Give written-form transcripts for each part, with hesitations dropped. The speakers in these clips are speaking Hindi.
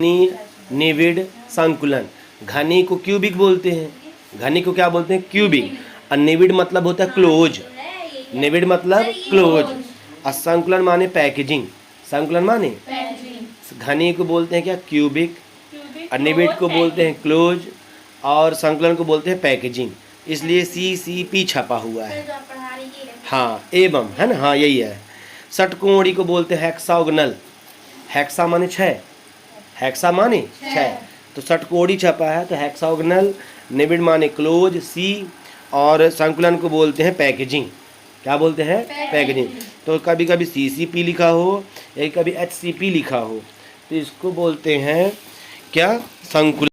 घनी, निविड़, संकुलन। घनी को क्यूबिक बोलते हैं, घनी को क्या बोलते हैं? क्यूबिक। और निविड़ मतलब होता है क्लोज, निविड़ मतलब क्लोज। और संकुलन माने पैकेजिंग, संकुलन माने घनी को बोलते हैं क्या? क्यूबिक। और निविड़ को बोलते हैं क्लोज, और संकुलन को बोलते हैं पैकेजिंग। इसलिए CCP छपा हुआ है। हाँ एवं, है ना? हाँ यही है। षटकोणी को बोलते हैं हेक्सागोनल, हेक्सा माने 6, हेक्सा माने 6, तो षटकोणी छपा है तो हेक्सागोनल। निविड़ माने क्लोज C, और संकुलन को बोलते हैं पैकेजिंग। क्या बोलते हैं? पैकेजिंग। तो कभी कभी CCP लिखा हो, एक कभी HCP लिखा हो, तो इसको बोलते हैं क्या? संकुलन।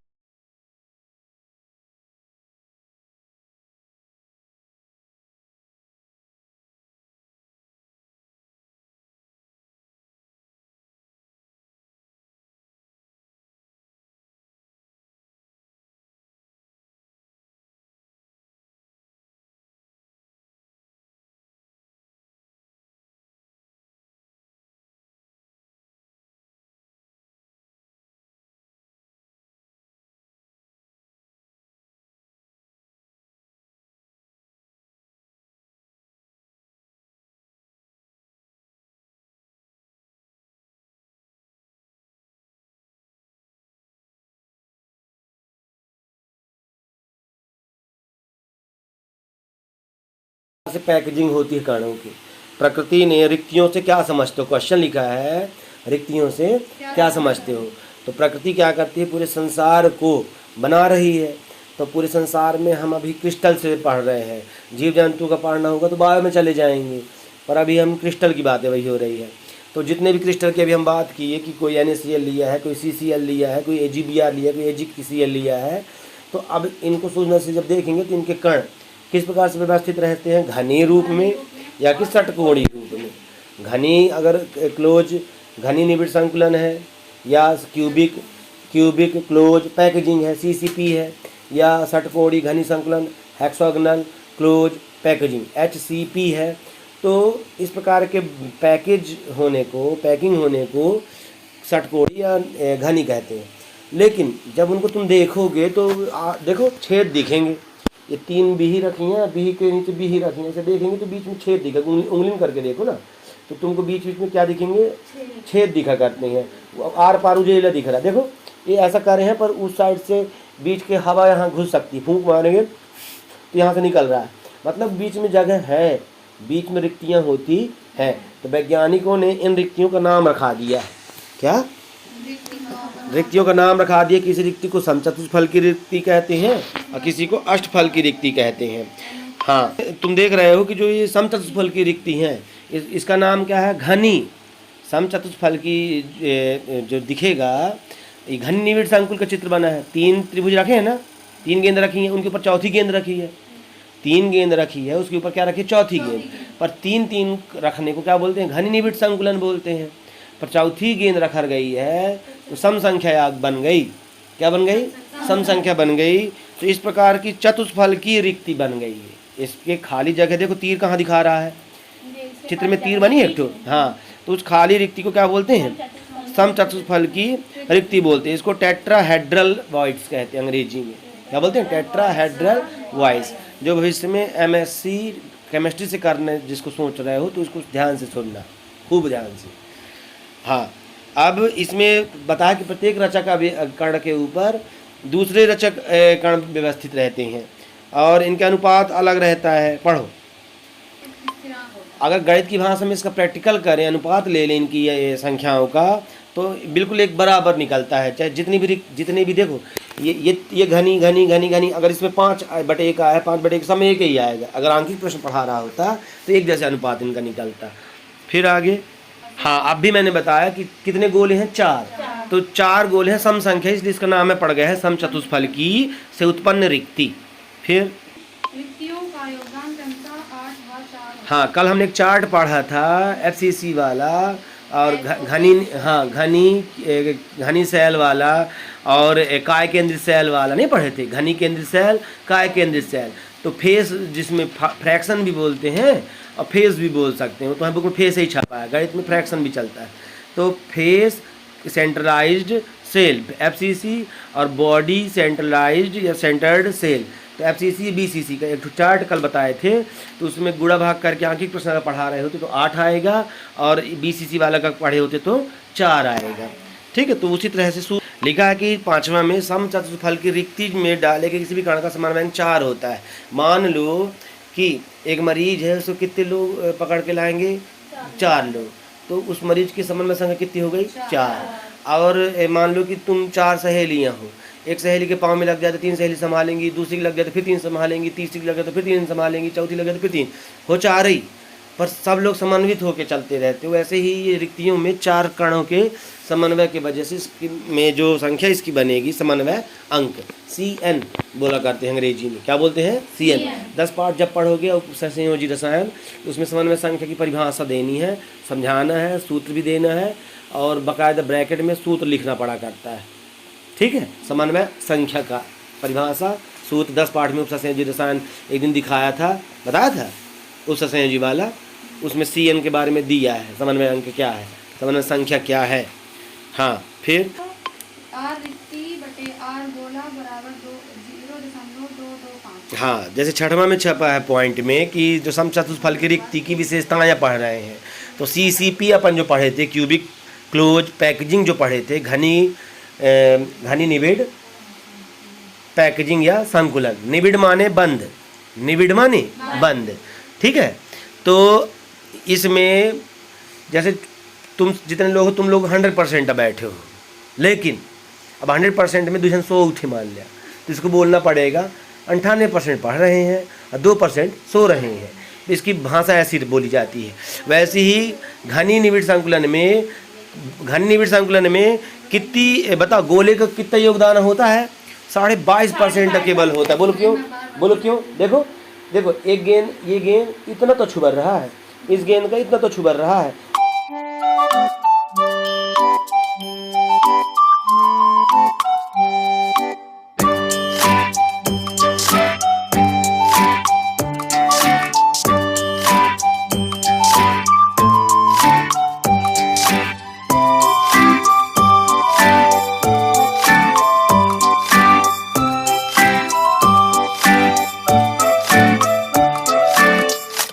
से पैकेजिंग होती है कणों की। प्रकृति ने रिक्तियों से क्या समझते हो? क्वेश्चन लिखा है, रिक्तियों से क्या समझते हो? तो प्रकृति क्या करती है? पूरे संसार को बना रही है। तो पूरे संसार में हम अभी क्रिस्टल से पढ़ रहे हैं, जीव जंतु का पढ़ना होगा तो बायो में चले जाएंगे, पर अभी हम क्रिस्टल की बातें वही हो रही है। तो जितने भी क्रिस्टल की अभी हम बात की है कि कोई NaCl लिया है, कोई CCl लिया है, कोई AgBr लिया है, कोई AgCl लिया है, तो अब इनको सूचना से जब देखेंगे तो इनके कण किस प्रकार से व्यवस्थित रहते हैं? घनी रूप में या कि षटकोणी रूप में? घनी अगर क्लोज, घनी निविड़ संकुलन है, या क्यूबिक, क्यूबिक क्लोज पैकेजिंग है CCP है, या षटकोणी घनी संकुलन हेक्सागोनल क्लोज पैकेजिंग HCP है। तो इस प्रकार के पैकेज होने को, पैकिंग होने को षटकोणी या घनी कहते हैं। लेकिन जब उनको तुम देखोगे तो देखो छेद दिखेंगे, ये 3 बीही रखी हैं, बीही के नीचे बीही रखी हैं, ऐसे देखेंगे तो बीच में छेद दिखेगा। उंगली में करके देखो ना, तो तुमको बीच बीच में क्या दिखेंगे? छेद दिखा करते हैं। आर पार उजेला दिख रहा है, देखो ये ऐसा कर रहे हैं, पर उस साइड से बीच के हवा यहाँ घुस सकती है, फूंक मारेंगे तो यहाँ से निकल रहा है, मतलब बीच में जगह है, बीच में रिक्तियाँ होती हैं। तो वैज्ञानिकों ने इन रिक्तियों का नाम रखा दिया। क्या? रिक्तियों का नाम रखा दिया। किसी रिक्ति को समचतुष्फल की रिक्ति कहते हैं और किसी को अष्टफल की रिक्ति कहते हैं। हाँ, तुम देख रहे हो कि जो ये समचतुष्फल की रिक्ति हैं, इसका नाम क्या है? घनी। समचतुष्फल की जो दिखेगा, ये घनी निविड़ संकुल का चित्र बना है। 3 त्रिभुज रखे हैं ना, 3 गेंद रखी हैं, उनके ऊपर चौथी गेंद रखी है। 3 गेंद रखी है, उसके ऊपर क्या रखी है? चौथी गेंद। पर 3-3 रखने को क्या बोलते हैं? घनी निविड़ संकुलन बोलते हैं। पर चौथी गेंद रखा गई है तो सम संख्या बन गई। क्या बन गई? सम संख्या बन गई। तो इस प्रकार की चतुष्फल की रिक्ति बन गई है। इसके खाली जगह देखो, तीर कहाँ दिखा रहा है? चित्र में तीर बनी है एक तो। हाँ, तो उस खाली रिक्ति को क्या बोलते हैं? सम चतुष्फल की रिक्ति बोलते हैं। इसको टेट्राहेड्रल वॉइड्स कहते हैं अंग्रेजी में। क्या बोलते हैं? Tetrahedral voids. जो भविष्य में MSc केमिस्ट्री से करने जिसको सोच रहे हो तो उसको ध्यान से सुनना, खूब ध्यान से। हाँ, अब इसमें बताया कि प्रत्येक रचक कण के ऊपर दूसरे रचक कण व्यवस्थित रहते हैं और इनके अनुपात अलग रहता है। पढ़ो, अगर गणित की भाषा में इसका प्रैक्टिकल करें, अनुपात ले लें इनकी ये संख्याओं का, तो बिल्कुल एक बराबर निकलता है। चाहे जितनी भी देखो, ये घनी घनी घनी घनी, अगर इसमें 5/1 आया है, 5/1 सब एक ही आएगा। अगर आंकिक प्रश्न पढ़ा रहा होता तो एक जैसे अनुपात इनका निकलता। फिर आगे, हाँ, अब भी मैंने बताया कि कितने गोले हैं? 4। तो 4 गोले हैं, सम संख्या, इसलिए इसका नाम है पड़ गया है समचतुष्फल की से उत्पन्न रिक्ति। फिर रिक्तियों का योगदान क्रमशः 8 हाँ, कल हमने एक चार्ट पढ़ा था FCC वाला, और घनी सेल वाला और काय केंद्रित सेल वाला नहीं पढ़े थे? घनी केंद्रित सेल, काय केंद्रित सेल। तो फेस, जिसमें फ्रैक्शन भी बोलते हैं और फेस भी बोल सकते हैं, तो हम बिल्कुल फेस ही छपा है। गणित में फ्रैक्शन भी चलता है। तो फेस सेंट्रलाइज्ड सेल, एफसीसी और बॉडी सेंट्रलाइज्ड या सेंटर्ड सेल। तो एफसीसी बीसीसी का एक चार्ट कल बताए थे, तो उसमें गुणा भाग करके आंखिक प्रश्न अगर पढ़ा रहे होते तो 8 आएगा और बीसीसी वाला का पढ़े होते तो 4 आएगा। ठीक है, तो उसी तरह से लिखा है कि 5वां में समचतुष्फल की रिक्ति में डाले के किसी भी कण का समन्वय 4 होता है। मान लो कि एक मरीज है, उसको कितने लोग पकड़ के लाएंगे? 4 लोग। तो उस मरीज की समन्वय संख्या कितनी हो गई? 4। और मान लो कि तुम 4 सहेलियां हो, एक सहेली के पाँव में लग जाए तो 3 सहेली संभालेंगी, दूसरी की लग जाए तो फिर 3 संभालेंगी, तीसरी की लग जाए तो फिर 3 संभालेंगी, चौथी लग जाए तो फिर 3, हो 4 ही, पर सब लोग समन्वित होकर चलते रहते हो। वैसे ही ये रिक्तियों में 4 कणों के समन्वय की वजह से इसकी में जो संख्या इसकी बनेगी समन्वय अंक, CN बोला करते हैं अंग्रेजी में। क्या बोलते हैं? CN। 10 पाठ जब पढ़ोगे उपसंयोजी रसायन, तो उसमें समन्वय संख्या की परिभाषा देनी है, समझाना है, सूत्र भी देना है और बाकायदा ब्रैकेट में सूत्र लिखना पड़ा करता है। ठीक है, समन्वय संख्या का परिभाषा सूत्र 10 पाठ में उपसंयोजी रसायन एक दिन दिखाया था, बताया था उपसंयोजी वाला, उसमें CN के बारे में दिया है, समन्वय अंक क्या है, समन्वय संख्या क्या है। हाँ, फिर R रिक्ति बटे R गोला बराबर 0.2225। हाँ, जैसे 6वां में छपा है पॉइंट में कि जो समचतुष्फल की रिक्ति की विशेषताएं पढ़ रहे हैं, तो CCP अपन जो पढ़े थे, क्यूबिक क्लोज पैकेजिंग जो पढ़े थे, घनी निबिड़ पैकेजिंग या संकुलन। निबिड़ माने बंद, निबिड़ माने बंद। ठीक है, तो इसमें जैसे तुम जितने लोग हो, तुम लोग 100% बैठे हो, लेकिन अब 100% में 200 उठे मान लिया, तो इसको बोलना पड़ेगा 98% पढ़ रहे हैं और 2% सो रहे हैं। तो इसकी भाषा ऐसी बोली जाती है। वैसे ही घनी निबिड़ संकुलन में कितनी बताओ, गोले का कितना योगदान होता है? 22.5% केवल होता है। बोलो क्यों? बोलो क्यों? देखो देखो, एक गेंद, ये गेंद इतना तो छुबर रहा है, इस गेंद का इतना तो छुबर रहा है,